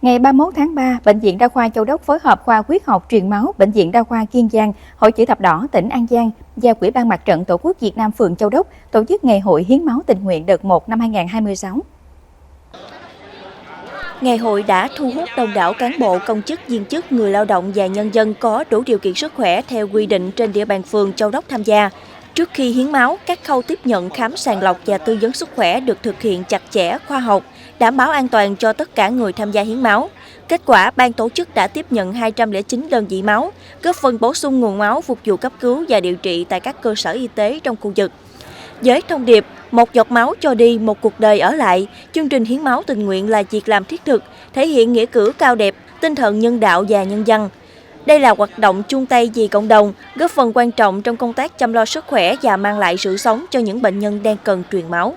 Ngày 31 tháng 3, Bệnh viện Đa khoa Châu Đốc phối hợp khoa huyết học truyền máu Bệnh viện Đa khoa Kiên Giang, Hội Chữ thập đỏ tỉnh An Giang và Ủy ban Mặt trận Tổ quốc Việt Nam phường Châu Đốc tổ chức ngày hội hiến máu tình nguyện đợt 1 năm 2026. Ngày hội đã thu hút đông đảo cán bộ, công chức, viên chức, người lao động và nhân dân có đủ điều kiện sức khỏe theo quy định trên địa bàn phường Châu Đốc tham gia. Trước khi hiến máu, các khâu tiếp nhận, khám sàng lọc và tư vấn sức khỏe được thực hiện chặt chẽ, khoa học, đảm bảo an toàn cho tất cả người tham gia hiến máu. Kết quả, ban tổ chức đã tiếp nhận 209 đơn vị máu, góp phần bổ sung nguồn máu phục vụ cấp cứu và điều trị tại các cơ sở y tế trong khu vực. Với thông điệp một giọt máu cho đi, một cuộc đời ở lại, chương trình hiến máu tình nguyện là việc làm thiết thực, thể hiện nghĩa cử cao đẹp, tinh thần nhân đạo và nhân văn. Đây là hoạt động chung tay vì cộng đồng, góp phần quan trọng trong công tác chăm lo sức khỏe và mang lại sự sống cho những bệnh nhân đang cần truyền máu.